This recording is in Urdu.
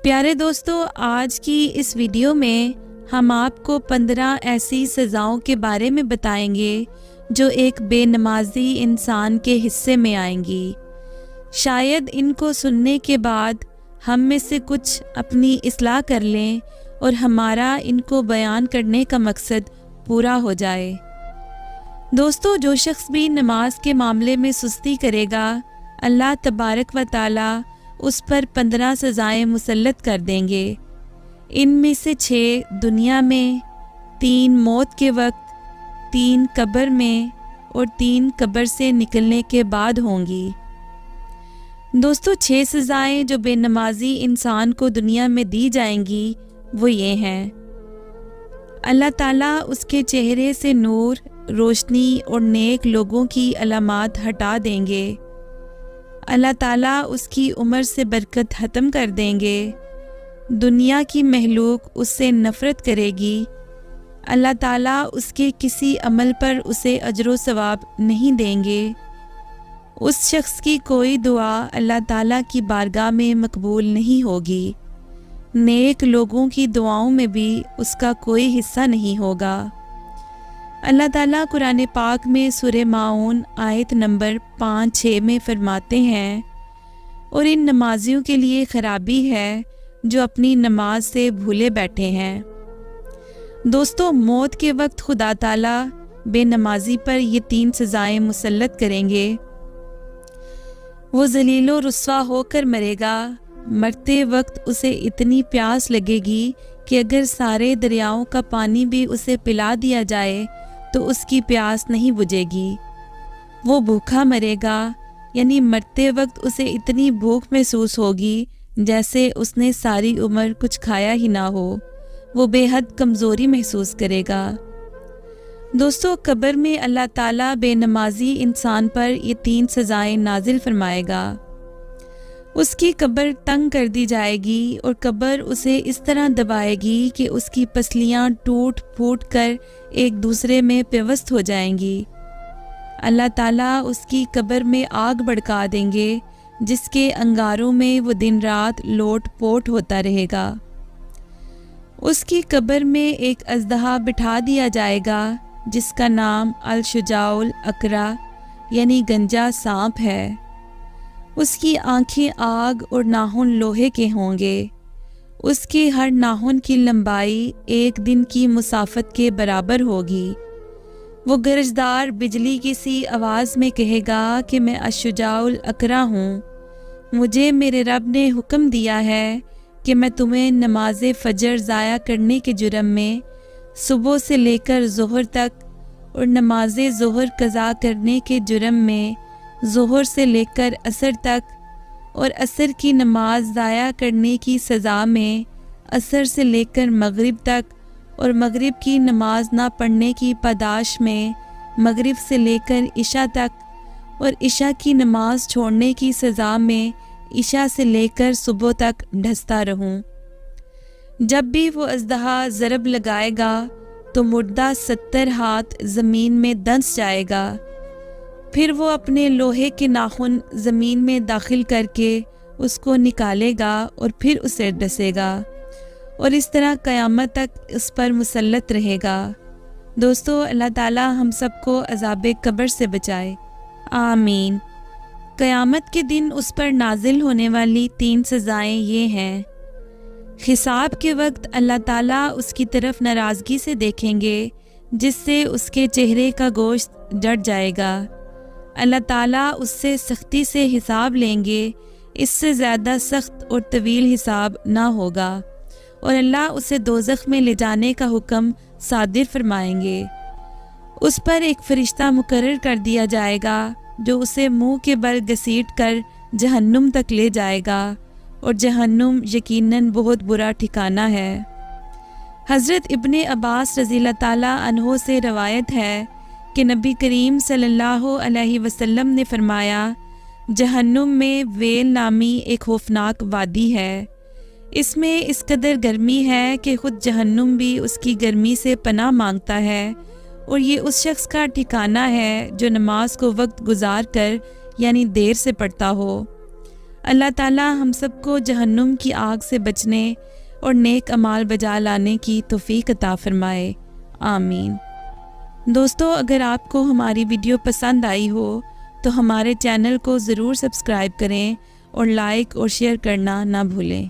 پیارے دوستو، آج کی اس ویڈیو میں ہم آپ کو 15 ایسی سزاؤں کے بارے میں بتائیں گے جو ایک بے نمازی انسان کے حصے میں آئیں گی۔ شاید ان کو سننے کے بعد ہم میں سے کچھ اپنی اصلاح کر لیں اور ہمارا ان کو بیان کرنے کا مقصد پورا ہو جائے۔ دوستو، جو شخص بھی نماز کے معاملے میں سستی کرے گا، اللہ تبارک و تعالی اس پر 15 سزائیں مسلط کر دیں گے۔ ان میں سے 6 دنیا میں، 3 موت کے وقت، 3 قبر میں اور 3 قبر سے نکلنے کے بعد ہوں گی۔ دوستو، 6 سزائیں جو بے نمازی انسان کو دنیا میں دی جائیں گی وہ یہ ہیں۔ اللہ تعالیٰ اس کے چہرے سے نور، روشنی اور نیک لوگوں کی علامات ہٹا دیں گے۔ اللہ تعالیٰ اس کی عمر سے برکت ختم کر دیں گے۔ دنیا کی مخلوق اس سے نفرت کرے گی۔ اللہ تعالیٰ اس کے کسی عمل پر اسے اجر و ثواب نہیں دیں گے۔ اس شخص کی کوئی دعا اللہ تعالیٰ کی بارگاہ میں مقبول نہیں ہوگی۔ نیک لوگوں کی دعاؤں میں بھی اس کا کوئی حصہ نہیں ہوگا۔ اللہ تعالیٰ قرآن پاک میں سورہ ماعون آیت نمبر 5-6 میں فرماتے ہیں، اور ان نمازیوں کے لیے خرابی ہے جو اپنی نماز سے بھولے بیٹھے ہیں۔ دوستو، موت کے وقت خدا تعالیٰ بے نمازی پر یہ 3 سزائیں مسلط کریں گے۔ وہ ذلیل و رسوا ہو کر مرے گا۔ مرتے وقت اسے اتنی پیاس لگے گی کہ اگر سارے دریاؤں کا پانی بھی اسے پلا دیا جائے تو اس کی پیاس نہیں بجھے گی۔ وہ بھوکا مرے گا، یعنی مرتے وقت اسے اتنی بھوک محسوس ہوگی جیسے اس نے ساری عمر کچھ کھایا ہی نہ ہو۔ وہ بے حد کمزوری محسوس کرے گا۔ دوستو، قبر میں اللہ تعالیٰ بے نمازی انسان پر یہ 3 سزائیں نازل فرمائے گا۔ اس کی قبر تنگ کر دی جائے گی اور قبر اسے اس طرح دبائے گی کہ اس کی پسلیاں ٹوٹ پھوٹ کر ایک دوسرے میں پیوست ہو جائیں گی۔ اللہ تعالیٰ اس کی قبر میں آگ بھڑکا دیں گے جس کے انگاروں میں وہ دن رات لوٹ پوٹ ہوتا رہے گا۔ اس کی قبر میں ایک اژدہا بٹھا دیا جائے گا جس کا نام الشجاع الاقرع یعنی گنجا سانپ ہے۔ اس کی آنکھیں آگ اور ناخن لوہے کے ہوں گے۔ اس کے ہر ناخن کی لمبائی 1 دن کی مسافت کے برابر ہوگی۔ وہ گرجدار بجلی کی سی آواز میں کہے گا کہ میں الشجاع الاقرع ہوں۔ مجھے میرے رب نے حکم دیا ہے کہ میں تمہیں نماز فجر ضائع کرنے کے جرم میں صبح سے لے کر ظہر تک اور نماز ظہر قضا کرنے کے جرم میں ظہر سے لے کر عصر تک اور عصر کی نماز ضائع کرنے کی سزا میں عصر سے لے کر مغرب تک اور مغرب کی نماز نہ پڑھنے کی پاداش میں مغرب سے لے کر عشاء تک اور عشاء کی نماز چھوڑنے کی سزا میں عشاء سے لے کر صبح تک ڈھستا رہوں۔ جب بھی وہ اژدہا ضرب لگائے گا تو مردہ 70 ہاتھ زمین میں دنس جائے گا۔ پھر وہ اپنے لوہے کے ناخن زمین میں داخل کر کے اس کو نکالے گا اور پھر اسے ڈسے گا، اور اس طرح قیامت تک اس پر مسلط رہے گا۔ دوستو، اللہ تعالی ہم سب کو عذاب قبر سے بچائے، آمین۔ قیامت کے دن اس پر نازل ہونے والی 3 سزائیں یہ ہیں۔ حساب کے وقت اللہ تعالیٰ اس کی طرف ناراضگی سے دیکھیں گے جس سے اس کے چہرے کا گوشت جڑ جائے گا۔ اللہ تعالیٰ اس سے سختی سے حساب لیں گے، اس سے زیادہ سخت اور طویل حساب نہ ہوگا، اور اللہ اسے دوزخ میں لے جانے کا حکم صادر فرمائیں گے۔ اس پر ایک فرشتہ مقرر کر دیا جائے گا جو اسے منہ کے بل گھسیٹ کر جہنم تک لے جائے گا، اور جہنم یقیناً بہت برا ٹھکانہ ہے۔ حضرت ابن عباس رضی اللہ تعالیٰ عنہ سے روایت ہے کہ نبی کریم صلی اللہ علیہ وسلم نے فرمایا، جہنم میں ویل نامی ایک خوفناک وادی ہے۔ اس میں اس قدر گرمی ہے کہ خود جہنم بھی اس کی گرمی سے پناہ مانگتا ہے، اور یہ اس شخص کا ٹھکانہ ہے جو نماز کو وقت گزار کر یعنی دیر سے پڑھتا ہو۔ اللہ تعالیٰ ہم سب کو جہنم کی آگ سے بچنے اور نیک اعمال بجا لانے کی توفیق عطا فرمائے، آمین۔ دوستو، اگر آپ کو ہماری ویڈیو پسند آئی ہو تو ہمارے چینل کو ضرور سبسکرائب کریں اور لائک اور شیئر کرنا نہ بھولیں۔